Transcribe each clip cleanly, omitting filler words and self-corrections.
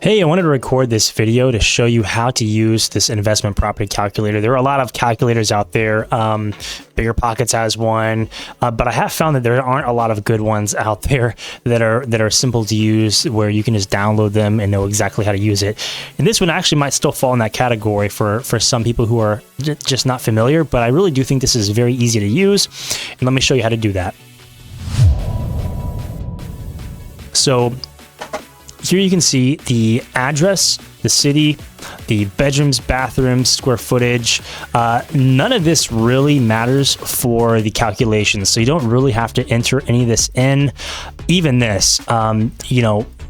Hey, I wanted to record this video to show you how to use this investment property calculator. There are a lot of calculators out there. BiggerPockets has one, but I have found that there aren't a lot of good ones out there that are simple to use, where you can just download them and know exactly how to use it. And this one actually might still fall in that category for some people who are just not familiar, but I really do think this is very easy to use. And let me show you how to do that. So here you can see the address, the city, the bedrooms, bathrooms, square footage. None of this really matters for the calculations, so you don't really have to enter any of this in. Even this,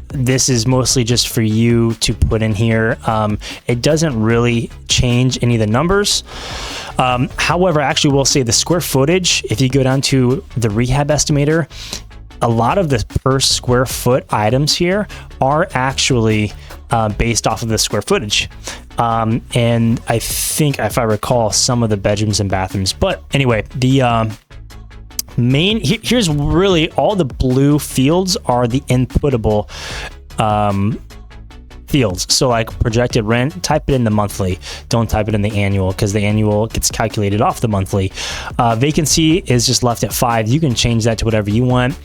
this is mostly just for you to put in here. It doesn't really change any of the numbers. However, I actually will say the square footage, if you go down to the rehab estimator, a lot of the per square foot items here are actually based off of the square footage. And I think, if I recall, some of the bedrooms and bathrooms. But anyway, the here's really all the blue fields are the inputtable fields. So like projected rent, type it in the monthly. Don't type it in the annual, because the annual gets calculated off the monthly. Vacancy is just left at 5. You can change that to whatever you want.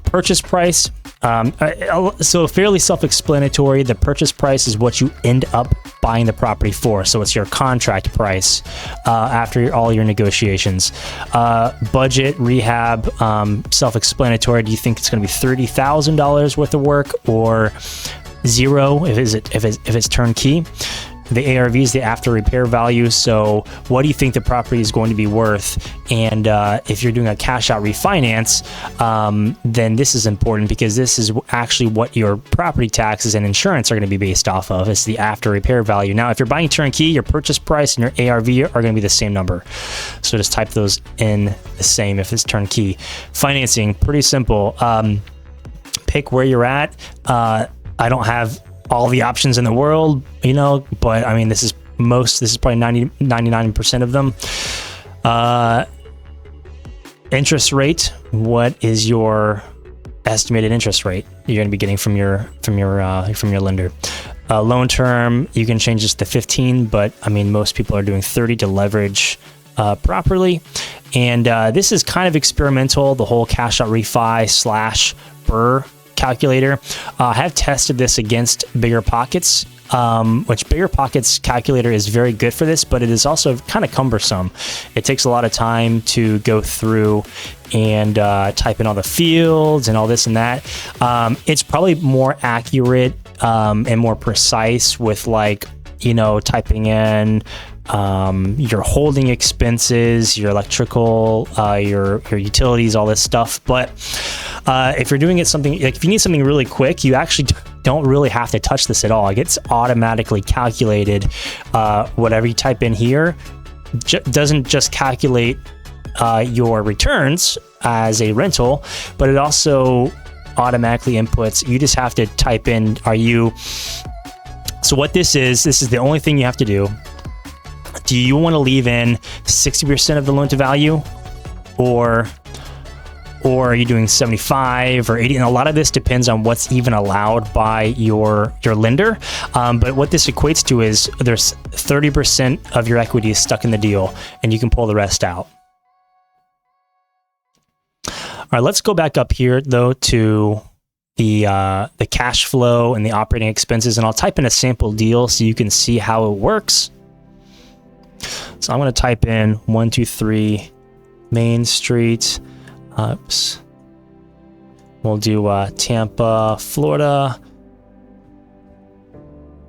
Purchase price, so fairly self-explanatory. The purchase price is what you end up buying the property for. So it's your contract price after all your negotiations. Budget, rehab, self-explanatory. Do you think it's going to be $30,000 worth of work or zero if it's turnkey? The ARV is the after repair value. So what do you think the property is going to be worth? And if you're doing a cash out refinance, then this is important, because this is actually what your property taxes and insurance are going to be based off of. It's the after repair value. Now, if you're buying turnkey, your purchase price and your ARV are going to be the same number. So just type those in the same if it's turnkey. Financing, pretty simple. Pick where you're at. I don't have all the options in the world, but I mean, this is probably 99% of them. Interest rate. What is your estimated interest rate you're going to be getting from your lender? Loan term, you can change this to 15, but I mean, most people are doing 30 to leverage properly. And this is kind of experimental, the whole Cash Out Refi / BRRRR calculator. I have tested this against BiggerPockets, which BiggerPockets calculator is very good for this, but it is also kind of cumbersome. It takes a lot of time to go through and type in all the fields and all this and that. It's probably more accurate and more precise with typing in your holding expenses, your electrical, your utilities, all this stuff. But if you're doing it if you need something really quick, you actually don't really have to touch this at all. It gets automatically calculated. Whatever you type in here doesn't just calculate your returns as a rental, but it also automatically inputs. You just have to type in, so what this is the only thing you have to do. Do you want to leave in 60% of the loan to value, or are you doing 75 or 80? And a lot of this depends on what's even allowed by your lender. But what this equates to is there's 30% of your equity is stuck in the deal, and you can pull the rest out. All right, let's go back up here though to the cash flow and the operating expenses, and I'll type in a sample deal so you can see how it works. So I'm going to type in 123 Main Street. Oops. We'll do Tampa, Florida.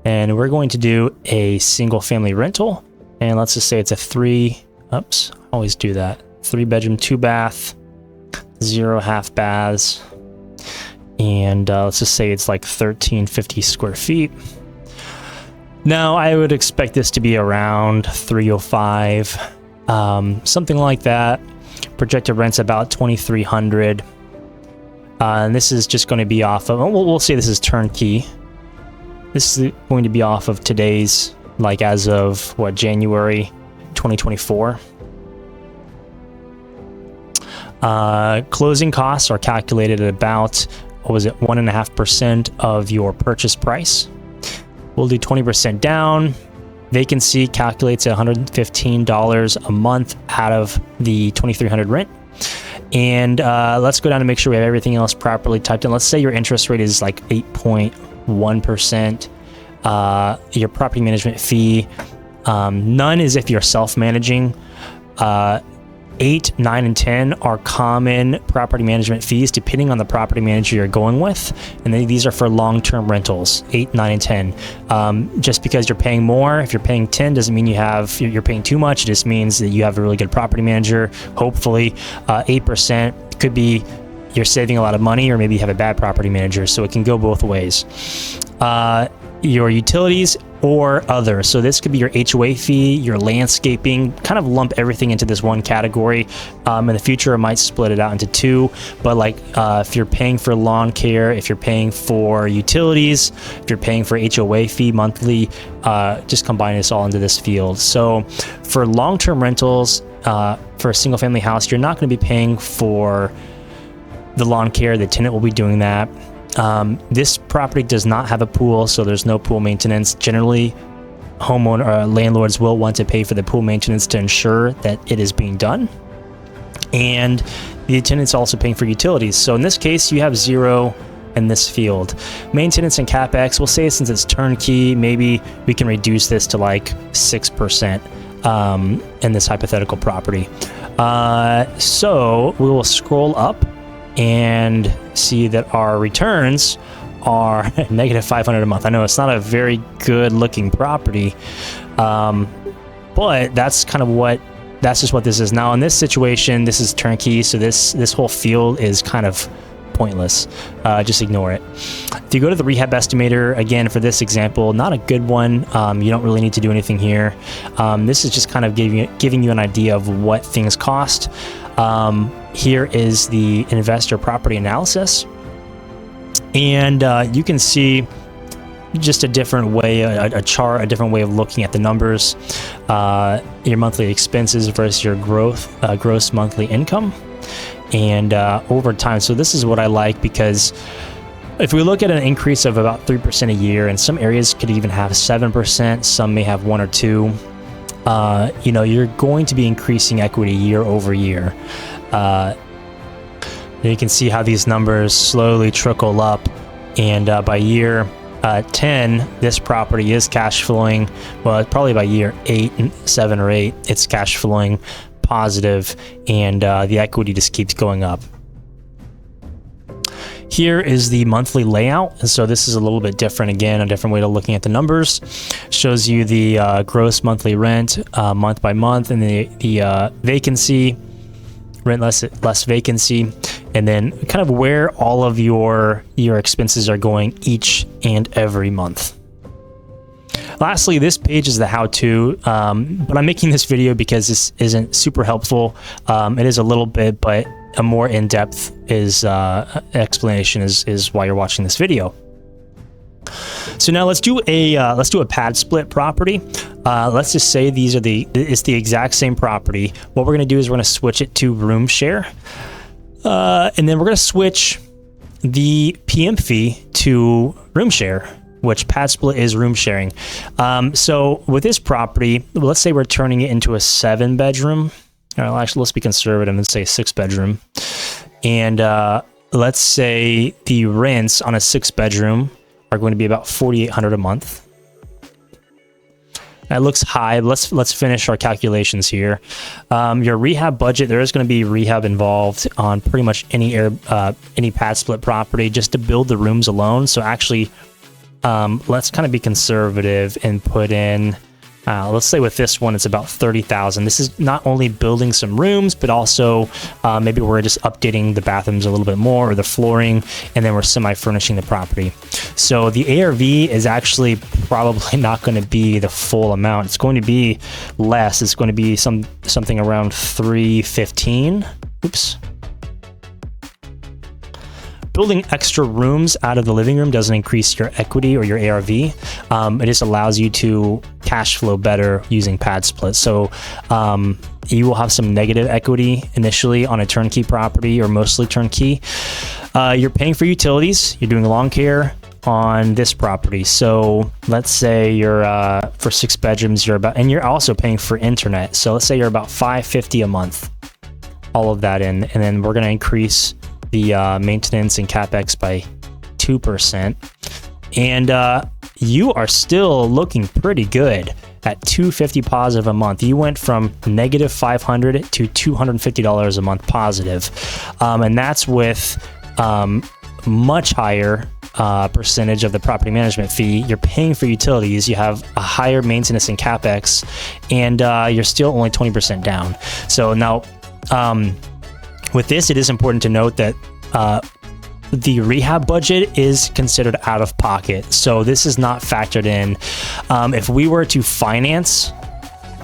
And we're going to do a single family rental. And let's just say it's a 3 bedroom, 2 bath, 0 half baths. And let's just say it's like 1350 square feet. Now, I would expect this to be around 305, something like that. Projected rent's about 2,300. And this is just going to be off of, we'll say this is turnkey. This is going to be off of today's, as of January 2024. Closing costs are calculated at about, 1.5% of your purchase price. We'll do 20% down. Vacancy calculates at $115 a month out of the $2,300 rent. And let's go down and make sure we have everything else properly typed in. Let's say your interest rate is like 8.1%. Your property management fee, none is if you're self-managing. 8, 9, and 10 are common property management fees depending on the property manager you're going with. And these are for long-term rentals, 8, 9, and 10. Just because you're paying more, if you're paying 10 doesn't mean you're paying too much. It just means that you have a really good property manager. Hopefully 8% could be you're saving a lot of money, or maybe you have a bad property manager. So it can go both ways. Your utilities or other. So this could be your HOA fee, your landscaping, kind of lump everything into this one category. In the future, I might split it out into two, but like if you're paying for lawn care, if you're paying for utilities, if you're paying for HOA fee monthly, just combine this all into this field. So for long-term rentals, for a single family house, you're not going to be paying for the lawn care. The tenant will be doing that. This property does not have a pool, so there's no pool maintenance. Generally, landlords will want to pay for the pool maintenance to ensure that it is being done. And the tenant's also paying for utilities. So in this case, you have 0 in this field. Maintenance and CapEx, we'll say since it's turnkey, maybe we can reduce this to like 6% in this hypothetical property. So we will scroll up and see that our returns are negative $500 a month. I know it's not a very good looking property, but that's kind of that's just what this is. Now in this situation, this is turnkey, so this whole field is kind of pointless. Just ignore it. If you go to the rehab estimator, again, for this example, not a good one. You don't really need to do anything here. This is just kind of giving you an idea of what things cost. Here is the investor property analysis, and you can see just a different way, a chart, a different way of looking at the numbers, your monthly expenses versus your gross monthly income, and over time. So this is what I like, because if we look at an increase of about 3% a year, and some areas could even have 7%, some may have 1 or 2, you're going to be increasing equity year over year. You can see how these numbers slowly trickle up, and by year 10, this property is cash flowing. Well, probably by year 7 or 8, it's cash flowing positive, and the equity just keeps going up. Here is the monthly layout. And so this is a little bit different. Again, a different way of looking at the numbers. Shows you the gross monthly rent month by month, and the vacancy, rent less vacancy, and then kind of where all of your expenses are going each and every month. Lastly, this page is the how-to, but I'm making this video because this isn't super helpful. It is a little bit, but a more in-depth explanation is why you're watching this video. So now let's do a pad split property. Let's just say it's the exact same property. What we're going to do is we're going to switch it to room share, and then we're going to switch the PM fee to room share, which pad split is room sharing. So with this property, let's say we're turning it into a 7-bedroom. Actually, let's be conservative and say 6-bedroom. And let's say the rents on a 6-bedroom are going to be about $4,800 a month. That looks high. Let's finish our calculations here. Your rehab budget, there is going to be rehab involved on pretty much any pad split property just to build the rooms alone. So actually, let's kind of be conservative and put in, let's say with this one, it's about $30,000. This is not only building some rooms, but also maybe we're just updating the bathrooms a little bit more, or the flooring, and then we're semi-furnishing the property. So the ARV is actually probably not going to be the full amount. It's going to be less. It's going to be something around $315,000. Oops. Building extra rooms out of the living room doesn't increase your equity or your ARV. It just allows you to cash flow better using pad split. So you will have some negative equity initially on a turnkey property, or mostly turnkey. You're paying for utilities. You're doing lawn care. on this property. So let's say you're for 6 bedrooms, and you're also paying for internet. So let's say you're about $550 a month, all of that in, and then we're going to increase the maintenance and capex by 2%, and you are still looking pretty good at $250 positive a month. You went from negative $500 to $250 a month positive, and that's with much higher percentage of the property management fee. You're paying for utilities, you have a higher maintenance and capex, and you're still only 20% down. So now with this, it is important to note that the rehab budget is considered out of pocket. So this is not factored in. If we were to finance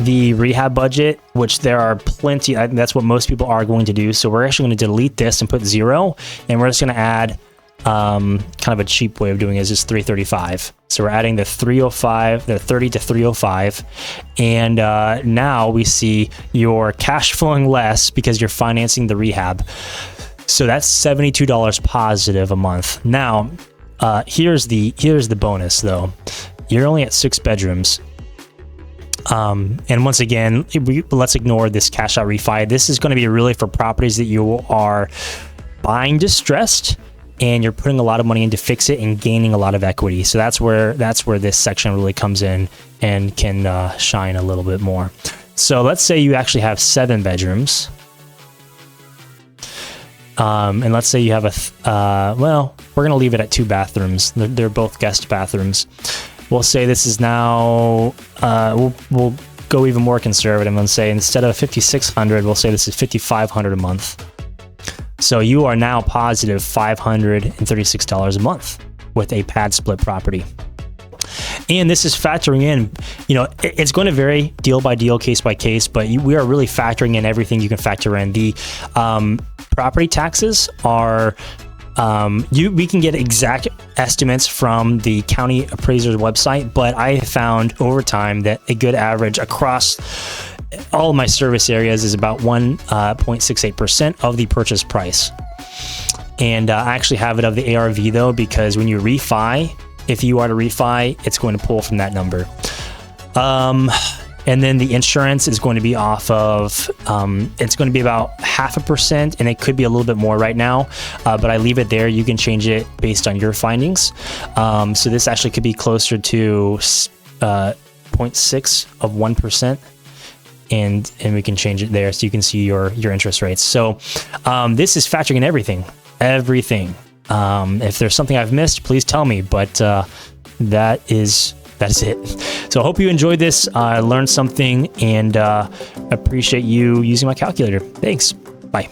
the rehab budget, which there are plenty, that's what most people are going to do. So we're actually going to delete this and put 0, and we're just going to add kind of a cheap way of doing it is just 335. So we're adding the 305, the 30 to 305, and now we see your cash flowing less because you're financing the rehab. So that's $72 positive a month. Now, here's the bonus though. You're only at 6 bedrooms. And once again, let's ignore this cash out refi. This is going to be really for properties that you are buying distressed and you're putting a lot of money in to fix it and gaining a lot of equity. So that's where this section really comes in and can shine a little bit more. So let's say you actually have 7 bedrooms. And let's say you have well, we're going to leave it at 2 bathrooms. They're both guest bathrooms. We'll say this is now, we'll go even more conservative and say instead of $5,600, we'll say this is $5,500 a month. So you are now positive $536 a month with a pad split property. And this is factoring in, it's going to vary deal by deal, case by case, but we are really factoring in everything you can factor in. The property taxes are, we can get exact estimates from the county appraiser's website, but I found over time that a good average across all of my service areas is about 1.68% of the purchase price. And I actually have it of the ARV though, because when you refi, if you are to refi, it's going to pull from that number. And then the insurance is going to be off of, it's going to be about 0.5%, and it could be a little bit more right now, but I leave it there. You can change it based on your findings. So this actually could be closer to 0.6 of 1%. And we can change it there so you can see your interest rates. So this is factoring in everything. If there's something I've missed, please tell me, but that's it. So I hope you enjoyed this, learned something, and appreciate you using my calculator. Thanks. Bye.